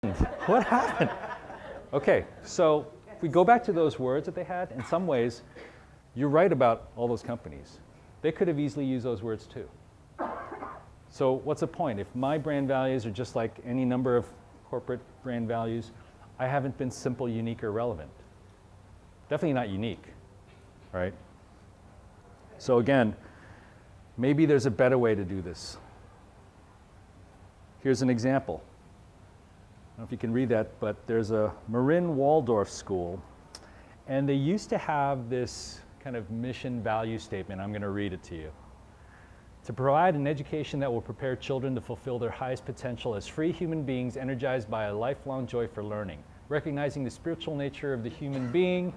What happened? Okay, so if we go back to those words that they had, in some ways, you're right about all those companies. They could have easily used those words too. So what's the point? If my brand values are just like any number of corporate brand values, I haven't been simple, unique, or relevant. Definitely not unique, right? So again, maybe there's a better way to do this. Here's an example. I don't know if you can read that, but there's a Marin Waldorf school, and they used to have this kind of mission value statement. I'm going to read it to you. To provide an education that will prepare children to fulfill their highest potential as free human beings energized by a lifelong joy for learning. Recognizing the spiritual nature of the human being,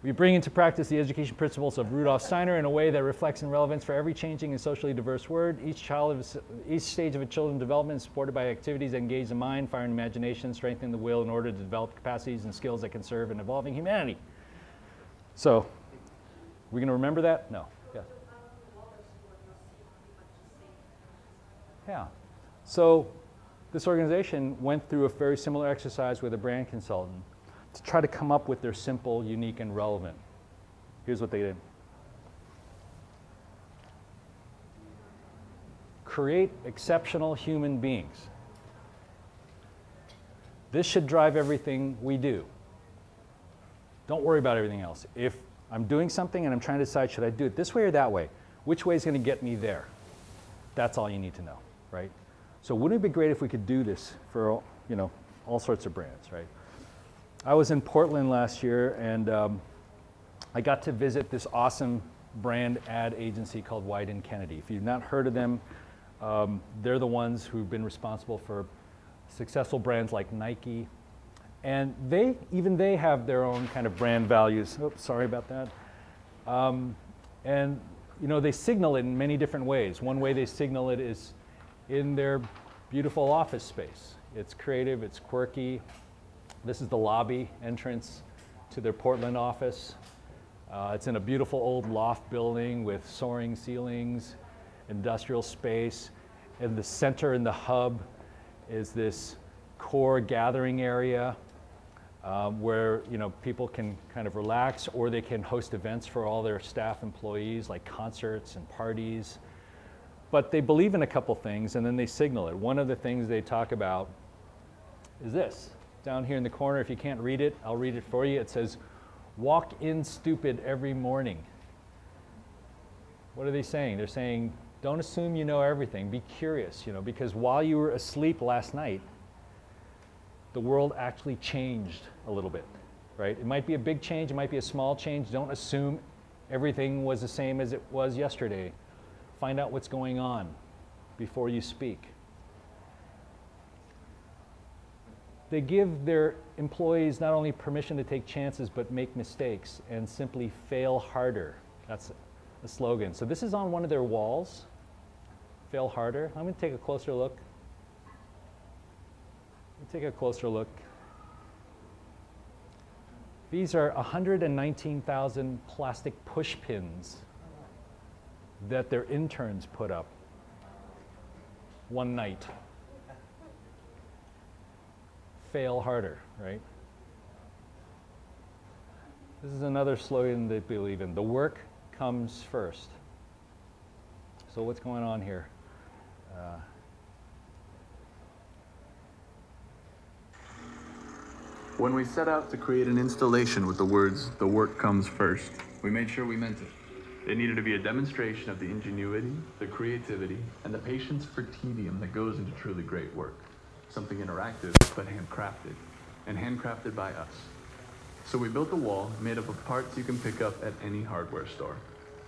we bring into practice the education principles of Rudolf Steiner in a way that reflects in relevance for every changing and socially diverse word. Each stage of a children's development is supported by activities that engage the mind, fire and imagination, strengthen the will in order to develop capacities and skills that can serve an evolving humanity. So, we going to remember that? No. Yeah. Yeah. So, this organization went through a very similar exercise with a brand consultant to try to come up with their simple, unique, and relevant. Here's what they did. Create exceptional human beings. This should drive everything we do. Don't worry about everything else. If I'm doing something and I'm trying to decide, should I do it this way or that way? Which way is going to get me there? That's all you need to know, right? So wouldn't it be great if we could do this for, you know, all sorts of brands, right? I was in Portland last year, and I got to visit this awesome brand ad agency called White & Kennedy. If you've not heard of them, they're the ones who've been responsible for successful brands like Nike. And even they have their own kind of brand values. Oops, sorry about that. And you know, they signal it in many different ways. One way they signal it is in their beautiful office space. It's creative, it's quirky. This is the lobby entrance to their Portland office. It's in a beautiful old loft building with soaring ceilings, industrial space. In the center, in the hub, is this core gathering area where, you know, people can kind of relax, or they can host events for all their staff employees, like concerts and parties. But they believe in a couple things, and then they signal it. One of the things they talk about is this. Down here in the corner, if you can't read it, I'll read it for you. It says, walk in stupid every morning. What are they saying? They're saying, don't assume you know everything. Be curious, you know, because while you were asleep last night, the world actually changed a little bit, right? It might be a big change, it might be a small change. Don't assume everything was the same as it was yesterday. Find out what's going on before you speak. They give their employees not only permission to take chances, but make mistakes and simply fail harder. That's the slogan. So this is on one of their walls. Fail harder. I'm going to take a closer look. Take a closer look. These are 119,000 plastic push pins that their interns put up one night. Fail harder, right? This is another slogan they believe in. The work comes first. So what's going on here? When we set out to create an installation with the words, "the work comes first," we made sure we meant it. It needed to be a demonstration of the ingenuity, the creativity, and the patience for tedium that goes into truly great work. Something interactive, but handcrafted, and handcrafted by us. So we built a wall made up of parts you can pick up at any hardware store.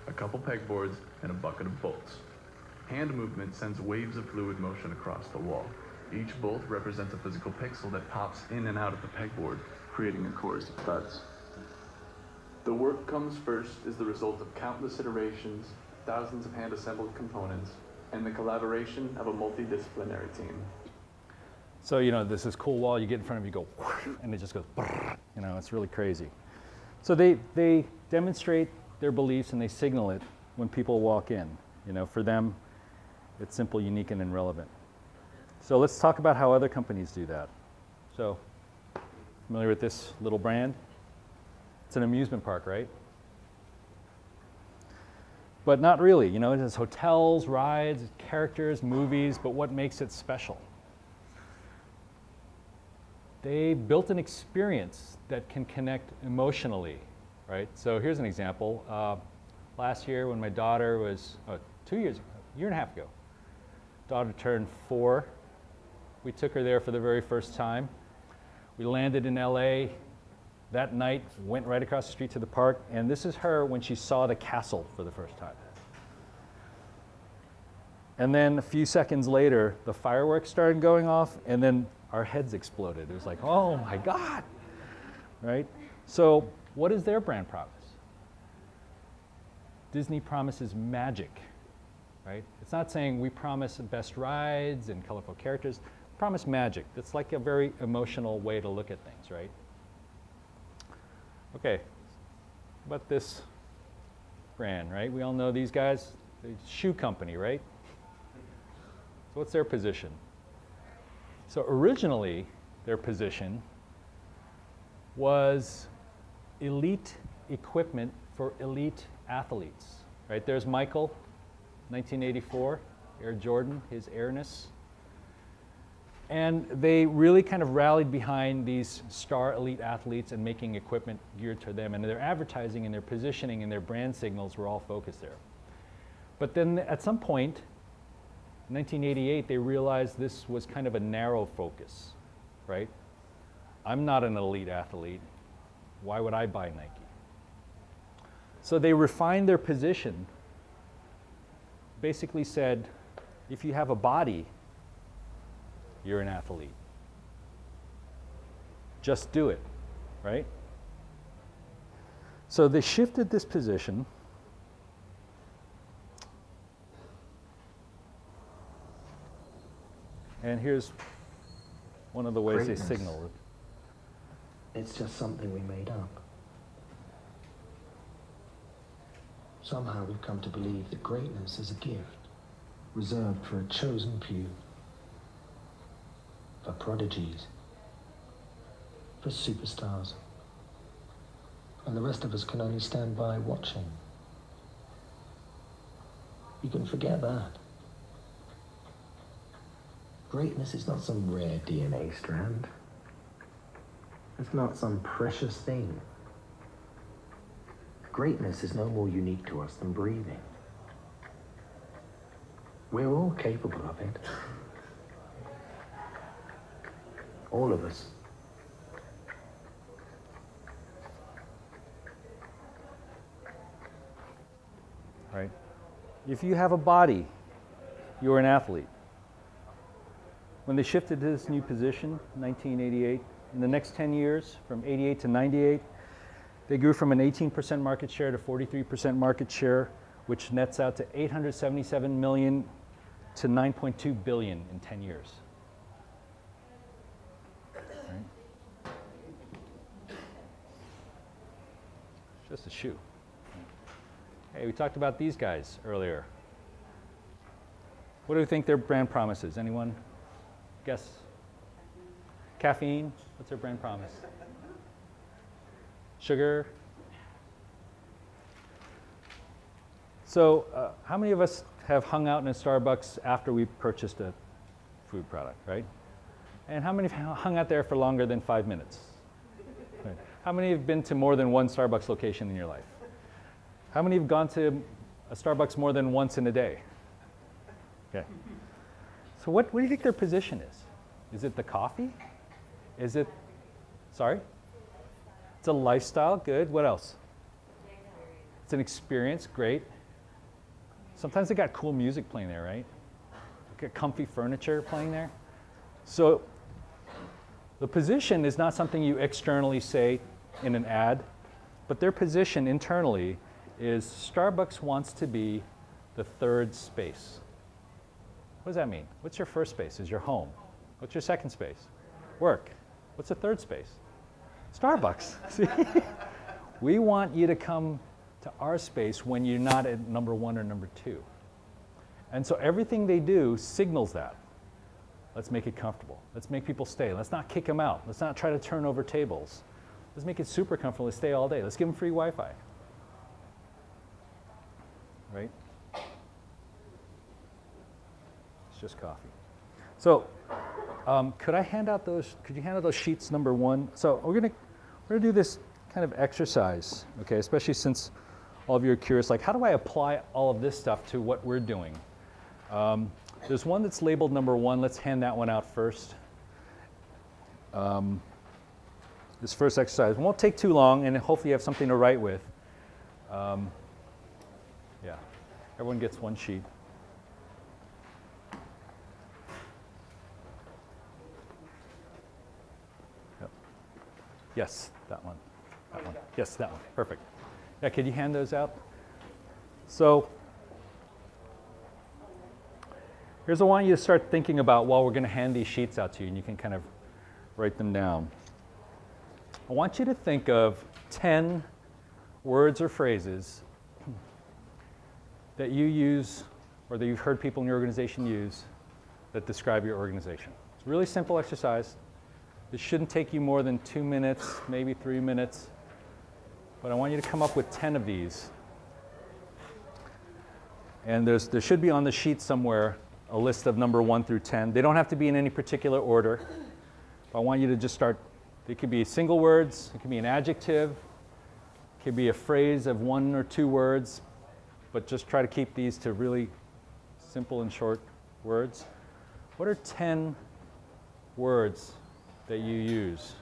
A couple pegboards and a bucket of bolts. Hand movement sends waves of fluid motion across the wall. Each bolt represents a physical pixel that pops in and out of the pegboard, creating a chorus of thuds. The work comes first is the result of countless iterations, thousands of hand-assembled components, and the collaboration of a multidisciplinary team. So, you know, this is cool wall, you get in front of you, go, and it just goes, you know, it's really crazy. So they demonstrate their beliefs and they signal it when people walk in. You know, for them, it's simple, unique, and irrelevant. So let's talk about how other companies do that. So, familiar with this little brand? It's an amusement park, right? But not really. You know, it has hotels, rides, characters, movies, but what makes it special? They built an experience that can connect emotionally, right? So here's an example. Last year when my daughter was, 2 years ago, a year and a half ago, daughter turned 4. We took her there for the very first time. We landed in LA that night, went right across the street to the park, and this is her when she saw the castle for the first time. And then a few seconds later, the fireworks started going off, and then our heads exploded. It was like, oh my God, right? So what is their brand promise? Disney promises magic, right? It's not saying we promise best rides and colorful characters. We promise magic. That's like a very emotional way to look at things, right? Okay, about this brand, right? We all know these guys. The shoe company, right? So what's their position? So originally, their position was elite equipment for elite athletes, right? There's Michael, 1984, Air Jordan, his airness. And they really kind of rallied behind these star elite athletes and making equipment geared to them. And their advertising and their positioning and their brand signals were all focused there. But then at some point, in 1988, they realized this was kind of a narrow focus, right? I'm not an elite athlete. Why would I buy Nike? So they refined their position, basically said, if you have a body, you're an athlete. Just do it, right? So they shifted this position. And here's one of the ways Greatness. they signal it. It's just something we made up. Somehow we've come to believe that greatness is a gift, reserved for a chosen few, for prodigies, for superstars. And the rest of us can only stand by watching. You can forget that. Greatness is not some rare DNA strand. It's not some precious thing. Greatness is no more unique to us than breathing. We're all capable of it. All of us. Right? If you have a body, you're an athlete. When they shifted to this new position, 1988, in the next 10 years, from 88 to 98, they grew from an 18% market share to 43% market share, which nets out to 877 million to 9.2 billion in 10 years. Right? Just a shoe. Hey, we talked about these guys earlier. What do you think their brand promise is? Anyone? Guess? Caffeine? What's their brand promise? Sugar? So how many of us have hung out in a Starbucks after we purchased a food product, right? And how many have hung out there for longer than 5 minutes? Right. How many have been to more than one Starbucks location in your life? How many have gone to a Starbucks more than once in a day? Okay. So what do you think their position is? Is it the coffee? Is it, sorry? It's a lifestyle, good. What else? It's an experience, great. Sometimes they got cool music playing there, right? Got comfy furniture playing there. So the position is not something you externally say in an ad, but their position internally is Starbucks wants to be the third space. What does that mean? What's your first space? Is your home. What's your second space? Work. What's the third space? Starbucks. See? We want you to come to our space when you're not at number 1 or number 2. And so everything they do signals that. Let's make it comfortable. Let's make people stay. Let's not kick them out. Let's not try to turn over tables. Let's make it super comfortable to stay all day. Let's give them free Wi-Fi. Right? It's just coffee. So could you hand out those sheets number 1? So we're gonna do this kind of exercise, okay, especially since all of you are curious, like, how do I apply all of this stuff to what we're doing? There's one that's labeled number 1. Let's hand that one out first. This first exercise won't take too long, and hopefully you have something to write with. Yeah, everyone gets one sheet. Yep. Yes, that one. That one. Yes, that one. Perfect. Yeah, could you hand those out? So here's what I want you to start thinking about while we're going to hand these sheets out to you, and you can kind of write them down. I want you to think of 10 words or phrases that you use or that you've heard people in your organization use that describe your organization. It's a really simple exercise. This shouldn't take you more than 2 minutes, maybe 3 minutes. But I want you to come up with 10 of these. And there should be on the sheet somewhere a list of number 1 through 10. They don't have to be in any particular order. I want you to just start. It could be single words. It could be an adjective. It could be a phrase of 1 or 2 words. But just try to keep these to really simple and short words. What are 10 words that you use?